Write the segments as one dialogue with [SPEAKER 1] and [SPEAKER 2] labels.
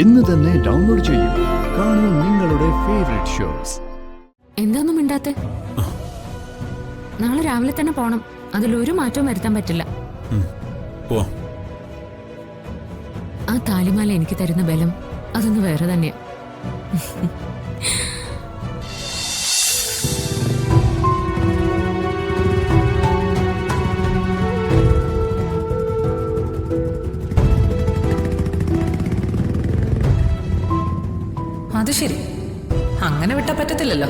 [SPEAKER 1] ഇന്ന് തന്നെ ഡൗൺലോഡ് ചെയ്യൂ. കാണൂ നിങ്ങളുടെ ഫേവറേറ്റ് ഷോസ്.
[SPEAKER 2] എന്താന്നും മിണ്ടാത്തെ? നാളെ രാവിലെ തന്നെ പോണം. അതിലൊരു മാറ്റവും വരുത്താൻ പറ്റില്ല. ആ താലിമാല എനിക്ക് തരുന്ന ബലം അതൊന്ന് വേറെ തന്നെയാ.
[SPEAKER 3] അത് ശരി, അങ്ങനെ വിട്ടാ പറ്റത്തില്ലല്ലോ.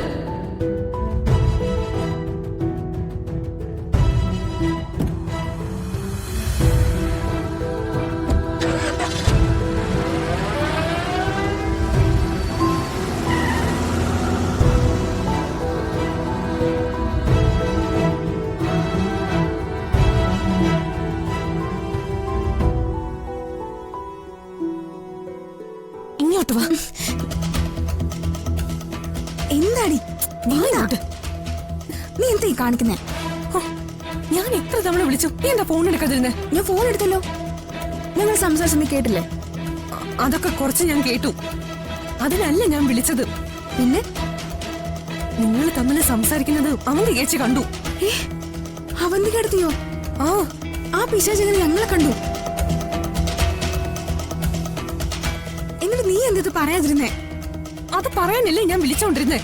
[SPEAKER 4] ഇങ്ങോട്ട് വാ. എന്താടി നീ എന്താ ഈ കാണിക്കുന്നേ?
[SPEAKER 3] ഞാൻ എത്ര തവണ വിളിച്ചു, നീ എന്താ ഫോൺ എടുക്കാതിരുന്നേ?
[SPEAKER 4] ഞാൻ ഫോൺ എടുത്തല്ലോ. ഞങ്ങൾ സംസാരിച്ച നീ കേട്ടില്ലേ?
[SPEAKER 3] അതൊക്കെ കുറച്ച് ഞാൻ കേട്ടു. അതിനല്ല ഞാൻ വിളിച്ചത്.
[SPEAKER 4] പിന്നെ
[SPEAKER 3] നിങ്ങൾ തമ്മിൽ സംസാരിക്കുന്നത് അവന്റെ ചേച്ചി കണ്ടു.
[SPEAKER 4] അവന്തിക അടുത്തിയോ? ആ പിശാചിനെ ഞങ്ങളെ കണ്ടു. എന്നിട്ട് നീ എന്തത് പറയാതിരുന്നേ?
[SPEAKER 3] അത് പറയാനല്ലേ ഞാൻ വിളിച്ചോണ്ടിരുന്നേ.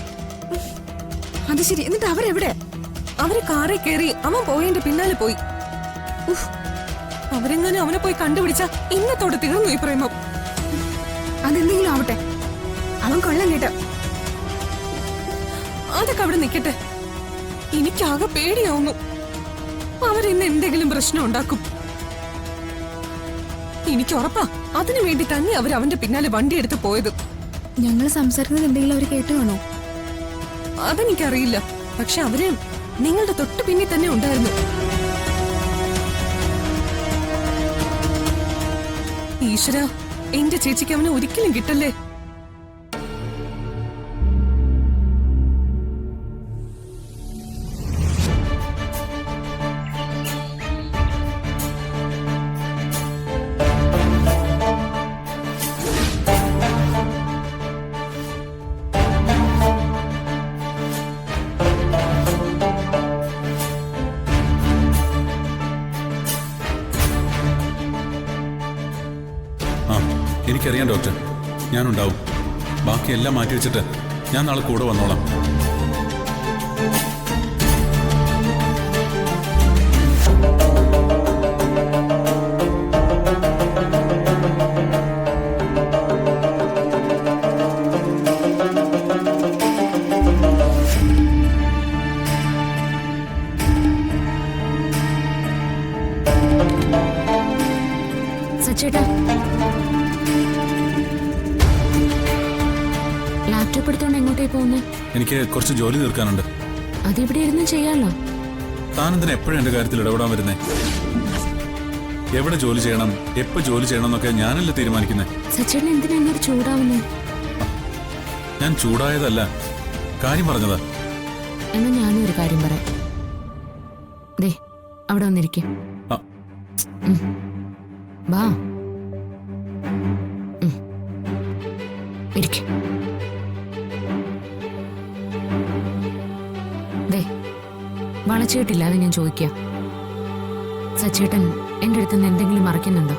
[SPEAKER 4] അത് ശരി, എന്നിട്ട് അവരെവിടെ?
[SPEAKER 3] അവര് കാറിൽ കയറി അവൻ പോയതിന്റെ പിന്നാലെ പോയി. അവരെങ്ങനെ അവനെ പോയി കണ്ടുപിടിച്ച ഇന്നത്തോടെ തീർന്നു ഈ പ്രേമം.
[SPEAKER 4] അതെന്തെങ്കിലും ആവട്ടെ, അവൻ കൊള്ളാൻ കേട്ട.
[SPEAKER 3] അതൊക്കെ അവിടെ നിൽക്കട്ടെ. എനിക്കാകെ പേടിയാവുന്നു. അവരിന്ന് എന്തെങ്കിലും പ്രശ്നം ഉണ്ടാക്കും. എനിക്ക് ഉറപ്പാ അതിനു വേണ്ടി തന്നെ അവർ അവന്റെ പിന്നാലെ വണ്ടി എടുത്ത് പോയത്.
[SPEAKER 4] ഞങ്ങൾ സംസാരിക്കുന്നത് എന്തെങ്കിലും അവർ കേട്ടു കാണോ?
[SPEAKER 3] അതെനിക്കറിയില്ല. പക്ഷെ അവര് നിങ്ങളുടെ തൊട്ട് പിന്നിൽ തന്നെ ഉണ്ടായിരുന്നു. ഈശ്വര, എന്റെ ചേച്ചിക്ക് അവനെ ഒരിക്കലും കിട്ടല്ലേ.
[SPEAKER 5] എനിക്കറിയാം ഡോക്ടർ, ഞാനുണ്ടാവും. ബാക്കിയെല്ലാം മാറ്റി വെച്ചിട്ട് ഞാൻ നാളെ കൂടെ വന്നോളാം.
[SPEAKER 2] സച്ചേട്ടാ, ലാപ്ടോപ്പ് എടുത്തോണ്ട് എങ്ങോട്ടേ പോകുന്നേ?
[SPEAKER 5] എനിക്ക് കുറച്ച് ജോലി തീർക്കാനുണ്ട്.
[SPEAKER 2] അതിവിടെ ഇരുന്ന് ചെയ്യാമല്ലോ.
[SPEAKER 5] താനെന്തിനാ എപ്പോഴും എന്റെ കാര്യത്തിൽ ഇടപെടാൻ വരുന്നേ? എവിടെ ജോലി ചെയ്യണം, എപ്പോ ജോലി ചെയ്യണം എന്നൊക്കെ ഞാനല്ലേ തീരുമാനിക്കുന്നേ.
[SPEAKER 2] സച്ചേട്ടൻ എന്തിനാ എന്നൊരു ചൂടാവുന്നേ?
[SPEAKER 5] ഞാൻ ചൂടായതല്ല, കാര്യം പറഞ്ഞതാ.
[SPEAKER 2] എന്നാ ഞാനും ഒരു കാര്യം പറയാം. ദേ അവിടെ വന്നിരിക്കും. വാ ഇരിക്കും. ദേ വളച്ചുകിട്ടില്ല, അത് ഞാൻ ചോദിക്കാം. സച്ചേട്ടൻ എന്റെ അടുത്തുനിന്ന് എന്തെങ്കിലും മറയ്ക്കുന്നുണ്ടോ?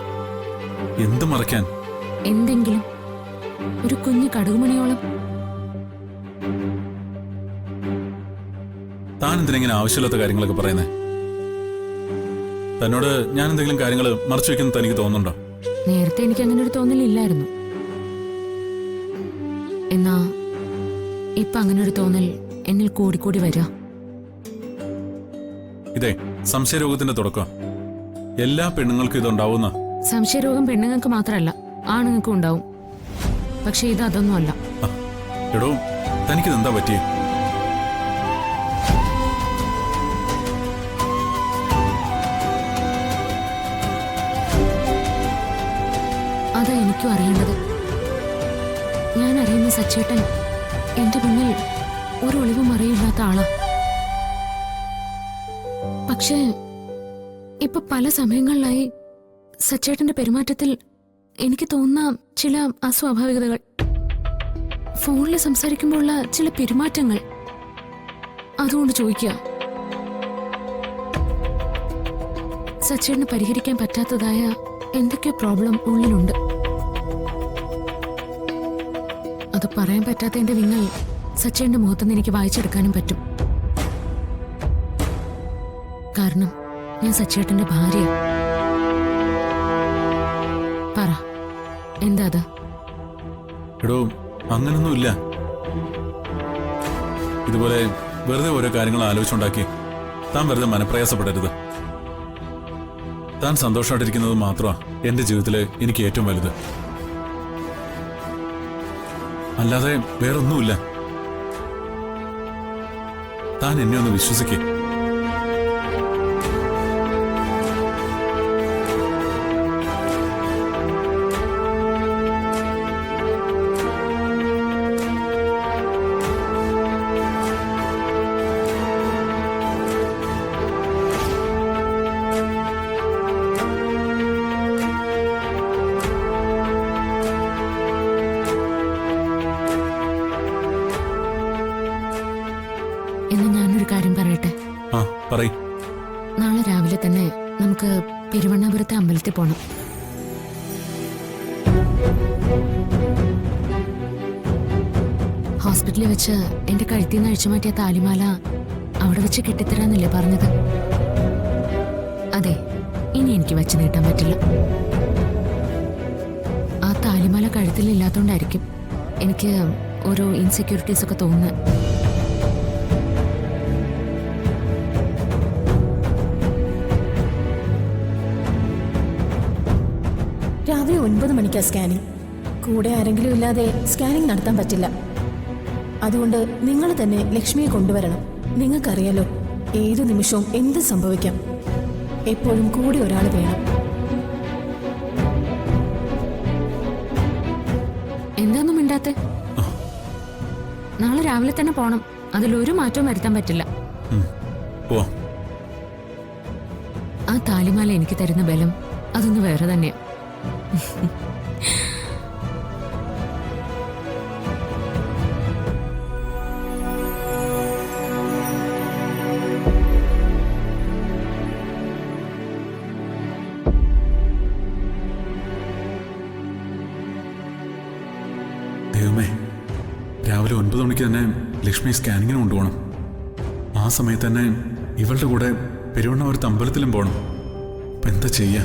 [SPEAKER 5] എന്ത് മറയ്ക്കാൻ?
[SPEAKER 2] എന്തെങ്കിലും ഒരു കുഞ്ഞു കടുകുമണിയോളം.
[SPEAKER 5] താൻ എന്തിനെങ്ങനെ ആവശ്യമില്ലാത്ത കാര്യങ്ങളൊക്കെ പറയുന്നേ? തന്നോട് ഞാൻ എന്തെങ്കിലും കാര്യങ്ങൾ മറച്ചു വെക്കുന്നത് തനിക്ക് തോന്നുന്നുണ്ടോ?
[SPEAKER 2] നേരത്തെ എനിക്ക് അങ്ങനെ ഒരു തോന്നലില്ലായിരുന്നു. എന്നാ ഇപ്പൊ അങ്ങനെ ഒരു തോന്നൽ എന്നിൽ കൂടിക്കൂടി വരിക.
[SPEAKER 5] ഇതേ സംശയരോഗത്തിന്റെ തുടക്കം. എല്ലാ പെണ്ണുങ്ങൾക്കും ഇതുണ്ടാവുന്ന.
[SPEAKER 2] സംശയരോഗം പെണ്ണുങ്ങൾക്ക് മാത്രമല്ല, ആണുങ്ങൾക്കും ഉണ്ടാവും. പക്ഷെ ഇത് അതൊന്നുമല്ല.
[SPEAKER 5] എടോ, തനിക്കിതെന്താ പറ്റിയേ?
[SPEAKER 2] അതാ എനിക്കും അറിയേണ്ടത്. ഞാൻ അറിയുന്ന സച്ചേട്ടൻ എന്റെ മുന്നിൽ ഒരു ഒളിവും അറിയില്ലാത്ത ആളാ. പക്ഷേ ഇപ്പൊ പല സമയങ്ങളിലായി സച്ചേട്ടന്റെ പെരുമാറ്റത്തിൽ എനിക്ക് തോന്നുന്ന ചില അസ്വാഭാവികതകൾ, ഫോണിൽ സംസാരിക്കുമ്പോഴുള്ള ചില പെരുമാറ്റങ്ങൾ, അതുകൊണ്ട് ചോദിക്കുക. സച്ചേട്ടന് പരിഹരിക്കാൻ പറ്റാത്തതായ എന്തൊക്കെയോ പ്രോബ്ലം ഉള്ളിലുണ്ട്. അത് പറയാൻ പറ്റാത്തതിന്റെ വിങ്ങൽ സച്ചേട്ടന്റെ മുഖത്തുനിന്ന് എനിക്ക് വായിച്ചെടുക്കാനും പറ്റും. കാരണം ഞാൻ സച്ചേട്ടന്റെ ഭാര്യ. പറ, എന്താ അത്?
[SPEAKER 5] എടോ, അങ്ങനൊന്നുമില്ല. ഇതുപോലെ വെറുതെ ഓരോ കാര്യങ്ങൾ ആലോചിച്ചുണ്ടാക്കി താൻ വെറുതെ മനപ്രയാസപ്പെടരുത്. താൻ സന്തോഷമായിട്ടിരിക്കുന്നത് മാത്രമാ എന്റെ ജീവിതത്തില് എനിക്ക് ഏറ്റവും വലുത്. അല്ലാതെ വേറൊന്നുമില്ല. താൻ എന്നെ ഒന്ന് വിശ്വസിക്കേ.
[SPEAKER 2] എന്ന് ഞാനൊരു കാര്യം പറയട്ടെ.
[SPEAKER 5] ആ, പറയ്.
[SPEAKER 2] നാളെ രാവിലെ തന്നെ നമുക്ക് പെരുവണ്ണാപുരത്തെ അമ്പലത്തിൽ പോണം. ഹോസ്പിറ്റലിൽ വെച്ച് എന്റെ കഴുത്തിൽ നിന്ന് അഴിച്ചു മാറ്റിയ താലിമാല അവിടെ വെച്ച് കെട്ടിത്തരാന്നല്ലേ പറഞ്ഞത്? അതെ, ഇനി എനിക്ക് വെച്ച് നീട്ടാൻ പറ്റില്ല. ആ താലിമാല കഴുത്തിലില്ലാത്തോണ്ടായിരിക്കും എനിക്ക് ഓരോ ഇൻസെക്യൂരിറ്റീസ് ഒക്കെ തോന്നുന്നത്.
[SPEAKER 4] രാവിലെ 9 മണിക്കാ സ്കാനിങ്. കൂടെ ആരെങ്കിലും ഇല്ലാതെ സ്കാനിങ് നടത്താൻ പറ്റില്ല. അതുകൊണ്ട് നിങ്ങൾ തന്നെ ലക്ഷ്മിയെ കൊണ്ടുവരണം. നിങ്ങൾക്കറിയാലോ, ഏതു നിമിഷവും എന്ത് സംഭവിക്കാം. എപ്പോഴും കൂടെ ഒരാൾ വേണം.
[SPEAKER 2] എന്താന്നും മിണ്ടാത്തെ? നാളെ രാവിലെ തന്നെ പോണം. അതിലൊരു മാറ്റവും വരുത്താൻ പറ്റില്ല.
[SPEAKER 5] പോവാം.
[SPEAKER 2] ആ താലിമാല എനിക്ക് തരുന്ന ബലം അതൊന്ന് വേറെ തന്നെയാ.
[SPEAKER 5] ദൈവമേ, രാവിലെ 9 മണിക്ക് തന്നെ ലക്ഷ്മി സ്കാനിങ്ങിന് കൊണ്ടുപോകണം. ആ സമയത്ത് തന്നെ ഇവളുടെ കൂടെ പെരുവണ്ണാപുരത്ത് അമ്പലത്തിലും പോകണം. ഇപ്പം എന്താ ചെയ്യാ?